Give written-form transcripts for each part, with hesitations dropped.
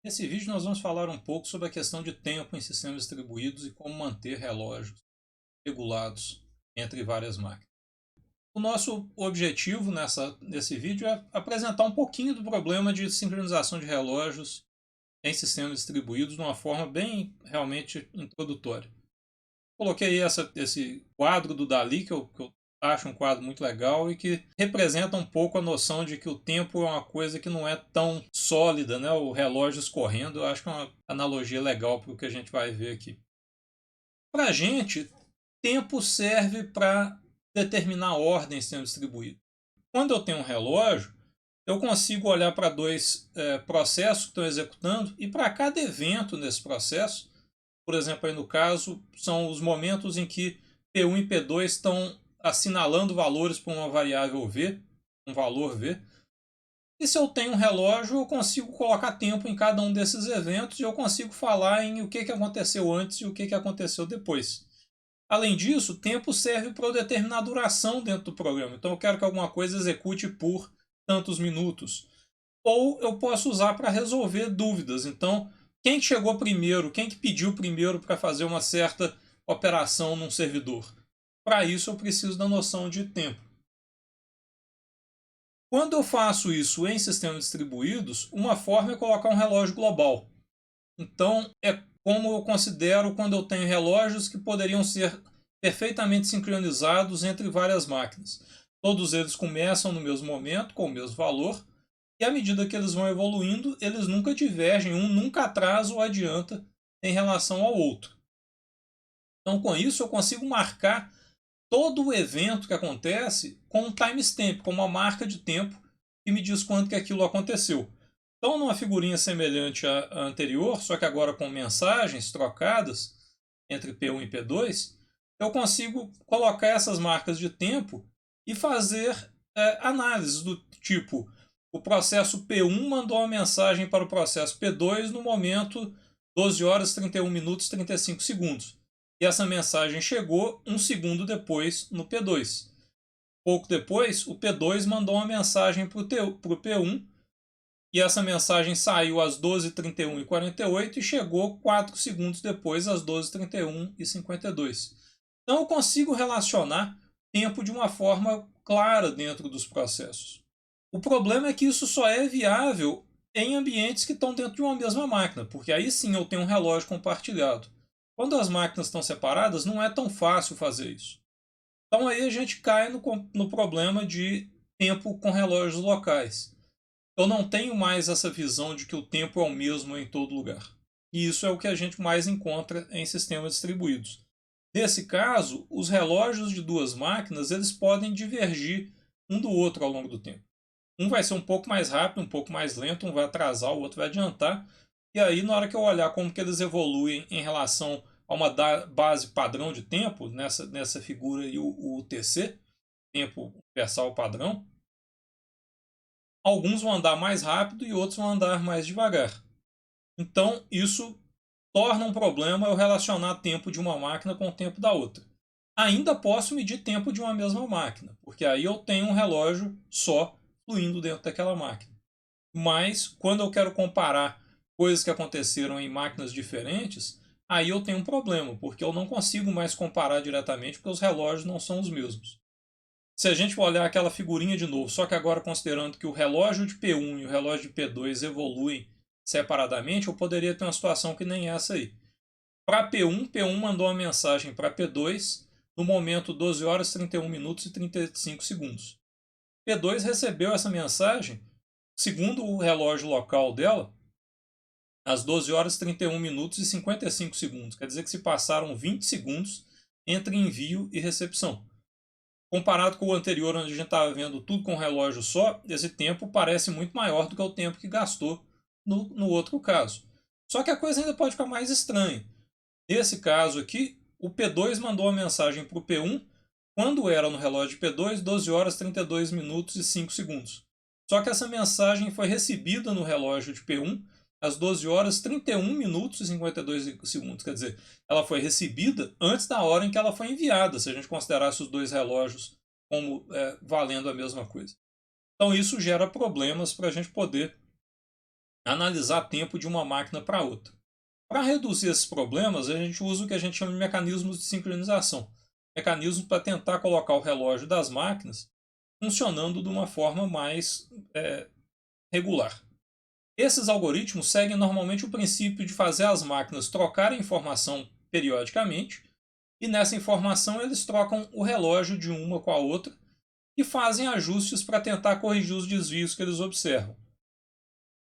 Nesse vídeo nós vamos falar um pouco sobre a questão de tempo em sistemas distribuídos e como manter relógios regulados entre várias máquinas. O nosso objetivo nesse vídeo é apresentar um pouquinho do problema de sincronização de relógios em sistemas distribuídos de uma forma bem realmente introdutória. Coloquei esse quadro do Dalí, que eu acho um quadro muito legal e que representa um pouco a noção de que o tempo é uma coisa que não é tão sólida, né? O relógio escorrendo, eu acho que é uma analogia legal para o que a gente vai ver aqui. Para a gente, tempo serve para determinar ordem em sistema distribuído. Quando eu tenho um relógio, eu consigo olhar para dois processos que estão executando e para cada evento nesse processo, por exemplo, aí no caso, são os momentos em que P1 e P2 estão assinalando valores para uma variável V, um valor V. E se eu tenho um relógio, eu consigo colocar tempo em cada um desses eventos e eu consigo falar em o que aconteceu antes e o que aconteceu depois. Além disso, o tempo serve para eu determinar a duração dentro do programa. Então eu quero que alguma coisa execute por tantos minutos. Ou eu posso usar para resolver dúvidas. Então, quem chegou primeiro, quem que pediu primeiro para fazer uma certa operação num servidor? Para isso eu preciso da noção de tempo. Quando eu faço isso em sistemas distribuídos, uma forma é colocar um relógio global. Então, é como eu considero quando eu tenho relógios que poderiam ser perfeitamente sincronizados entre várias máquinas. Todos eles começam no mesmo momento, com o mesmo valor, e à medida que eles vão evoluindo, eles nunca divergem, um nunca atrasa ou adianta em relação ao outro. Então, com isso, eu consigo marcar todo o evento que acontece com um timestamp, com uma marca de tempo que me diz quando que aquilo aconteceu. Então, numa figurinha semelhante à anterior, só que agora com mensagens trocadas entre P1 e P2, eu consigo colocar essas marcas de tempo e fazer análises do tipo: o processo P1 mandou uma mensagem para o processo P2 no momento 12 horas 31 minutos 35 segundos. E essa mensagem chegou um segundo depois no P2. Pouco depois, o P2 mandou uma mensagem para o P1 e essa mensagem saiu às 12h31 e 48 e chegou 4 segundos depois, às 12h31 e 52. Então eu consigo relacionar tempo de uma forma clara dentro dos processos. O problema é que isso só é viável em ambientes que estão dentro de uma mesma máquina, porque aí sim eu tenho um relógio compartilhado. Quando as máquinas estão separadas, não é tão fácil fazer isso. Então aí a gente cai no problema de tempo com relógios locais. Eu não tenho mais essa visão de que o tempo é o mesmo em todo lugar. E isso é o que a gente mais encontra em sistemas distribuídos. Nesse caso, os relógios de duas máquinas eles podem divergir um do outro ao longo do tempo. Um vai ser um pouco mais rápido, um pouco mais lento, um vai atrasar, o outro vai adiantar. E aí, na hora que eu olhar como que eles evoluem em relação a uma base padrão de tempo, nessa figura aí, o UTC, tempo universal padrão, alguns vão andar mais rápido e outros vão andar mais devagar. Então, isso torna um problema eu relacionar tempo de uma máquina com o tempo da outra. Ainda posso medir tempo de uma mesma máquina, porque aí eu tenho um relógio só fluindo dentro daquela máquina. Mas, quando eu quero comparar coisas que aconteceram em máquinas diferentes, aí eu tenho um problema, porque eu não consigo mais comparar diretamente, porque os relógios não são os mesmos. Se a gente for olhar aquela figurinha de novo, só que agora considerando que o relógio de P1 e o relógio de P2 evoluem separadamente, eu poderia ter uma situação que nem essa aí. Para P1, P1 mandou uma mensagem para P2 no momento 12 horas 31 minutos e 35 segundos. P2 recebeu essa mensagem, segundo o relógio local dela, às 12 horas 31 minutos e 55 segundos. Quer dizer que se passaram 20 segundos entre envio e recepção. Comparado com o anterior, onde a gente estava vendo tudo com um relógio só, esse tempo parece muito maior do que o tempo que gastou no outro caso. Só que a coisa ainda pode ficar mais estranha. Nesse caso aqui, o P2 mandou uma mensagem para o P1 quando era no relógio de P2, 12 horas 32 minutos e 5 segundos. Só que essa mensagem foi recebida no relógio de P1 às 12 horas 31 minutos e 52 segundos. Quer dizer, ela foi recebida antes da hora em que ela foi enviada, se a gente considerasse os dois relógios como valendo a mesma coisa. Então isso gera problemas para a gente poder analisar tempo de uma máquina para outra. Para reduzir esses problemas, a gente usa o que a gente chama de mecanismos de sincronização. Mecanismos para tentar colocar o relógio das máquinas funcionando de uma forma mais regular. Esses algoritmos seguem normalmente o princípio de fazer as máquinas trocarem informação periodicamente, e nessa informação eles trocam o relógio de uma com a outra e fazem ajustes para tentar corrigir os desvios que eles observam.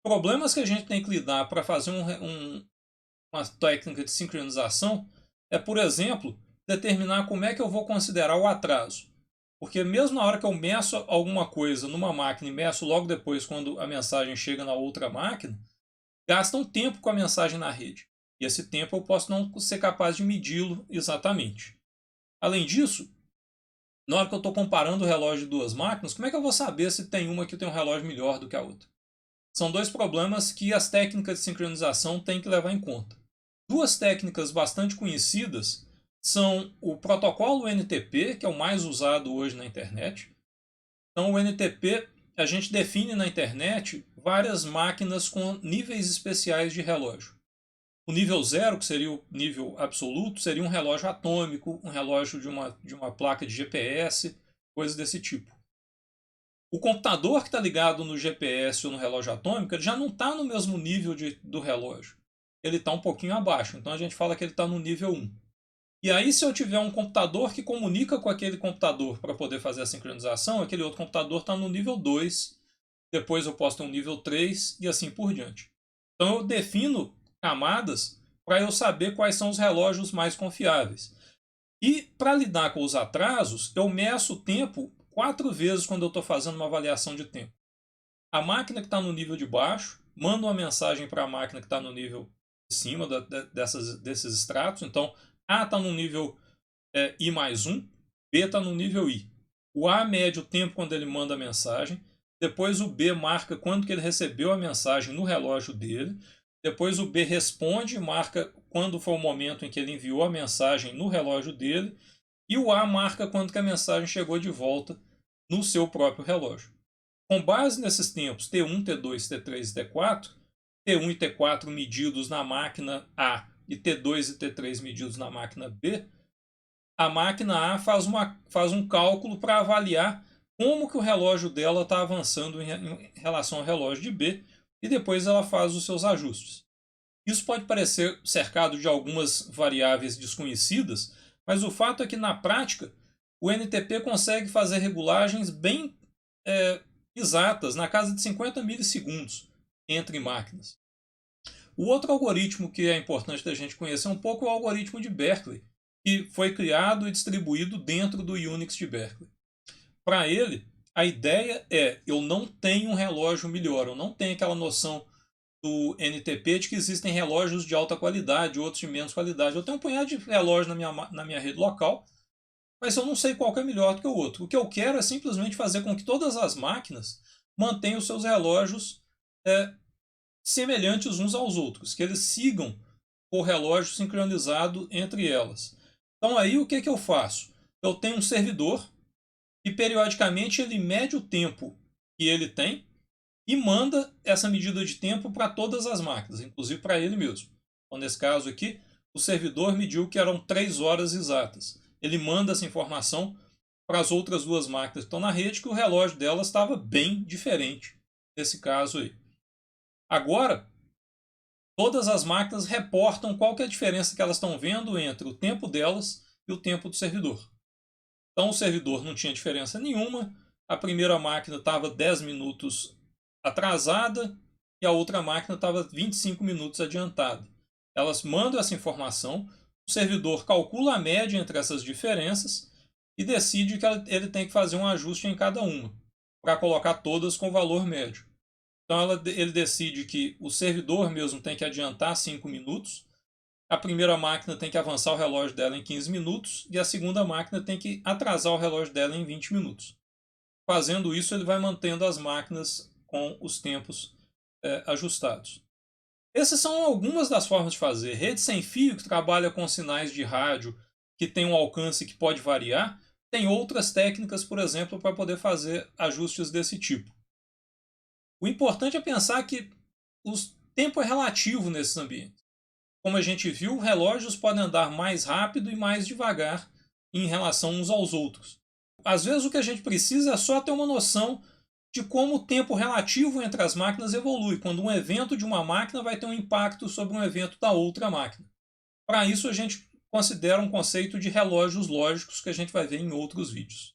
Problemas que a gente tem que lidar para fazer uma técnica de sincronização é, por exemplo, determinar como é que eu vou considerar o atraso. Porque mesmo na hora que eu meço alguma coisa numa máquina e meço logo depois quando a mensagem chega na outra máquina, gasta um tempo com a mensagem na rede. E esse tempo eu posso não ser capaz de medi-lo exatamente. Além disso, na hora que eu estou comparando o relógio de duas máquinas, como é que eu vou saber se tem uma que tem um relógio melhor do que a outra? São dois problemas que as técnicas de sincronização têm que levar em conta. Duas técnicas bastante conhecidas são o protocolo NTP, que é o mais usado hoje na internet. Então, o NTP, a gente define na internet várias máquinas com níveis especiais de relógio. O nível 0, que seria o nível absoluto, seria um relógio atômico, um relógio de uma placa de GPS, coisas desse tipo. O computador que está ligado no GPS ou no relógio atômico, ele já não está no mesmo nível do relógio. Ele está um pouquinho abaixo, então a gente fala que ele está no nível 1. E aí, se eu tiver um computador que comunica com aquele computador para poder fazer a sincronização, aquele outro computador está no nível 2, depois eu posso ter um nível 3 e assim por diante. Então eu defino camadas para eu saber quais são os relógios mais confiáveis. E para lidar com os atrasos, eu meço o tempo 4 vezes quando eu estou fazendo uma avaliação de tempo. A máquina que está no nível de baixo manda uma mensagem para a máquina que está no nível de cima desses extratos. Então, A está no nível I mais 1, B está no nível I. O A mede o tempo quando ele manda a mensagem, depois o B marca quando que ele recebeu a mensagem no relógio dele, depois o B responde e marca quando foi o momento em que ele enviou a mensagem no relógio dele, e o A marca quando que a mensagem chegou de volta no seu próprio relógio. Com base nesses tempos T1, T2, T3 e T4, T1 e T4 medidos na máquina A e T2 e T3 medidos na máquina B, a máquina A faz um cálculo para avaliar como que o relógio dela está avançando em relação ao relógio de B, e depois ela faz os seus ajustes. Isso pode parecer cercado de algumas variáveis desconhecidas, mas o fato é que na prática o NTP consegue fazer regulagens bem exatas, na casa de 50 milissegundos entre máquinas. O outro algoritmo que é importante da gente conhecer um pouco é o algoritmo de Berkeley, que foi criado e distribuído dentro do Unix de Berkeley. Para ele, a ideia é: eu não tenho um relógio melhor, eu não tenho aquela noção do NTP de que existem relógios de alta qualidade, outros de menos qualidade. Eu tenho um punhado de relógios na minha rede local, mas eu não sei qual que é melhor do que o outro. O que eu quero é simplesmente fazer com que todas as máquinas mantenham os seus relógios semelhantes uns aos outros, que eles sigam o relógio sincronizado entre elas. Então aí o que eu faço? Eu tenho um servidor e periodicamente ele mede o tempo que ele tem e manda essa medida de tempo para todas as máquinas, inclusive para ele mesmo. Então, nesse caso aqui, o servidor mediu que eram 3 horas exatas. Ele manda essa informação para as outras duas máquinas que estão na rede, que o relógio delas estava bem diferente nesse caso aí. Agora, todas as máquinas reportam qual que é a diferença que elas estão vendo entre o tempo delas e o tempo do servidor. Então, o servidor não tinha diferença nenhuma, a primeira máquina estava 10 minutos atrasada e a outra máquina estava 25 minutos adiantada. Elas mandam essa informação, o servidor calcula a média entre essas diferenças e decide que ele tem que fazer um ajuste em cada uma, para colocar todas com valor médio. Então ele decide que o servidor mesmo tem que adiantar 5 minutos, a primeira máquina tem que avançar o relógio dela em 15 minutos e a segunda máquina tem que atrasar o relógio dela em 20 minutos. Fazendo isso, ele vai mantendo as máquinas com os tempos ajustados. Essas são algumas das formas de fazer. Rede sem fio, que trabalha com sinais de rádio, que tem um alcance que pode variar, tem outras técnicas, por exemplo, para poder fazer ajustes desse tipo. O importante é pensar que o tempo é relativo nesses ambientes. Como a gente viu, relógios podem andar mais rápido e mais devagar em relação uns aos outros. Às vezes o que a gente precisa é só ter uma noção de como o tempo relativo entre as máquinas evolui, quando um evento de uma máquina vai ter um impacto sobre um evento da outra máquina. Para isso a gente considera um conceito de relógios lógicos que a gente vai ver em outros vídeos.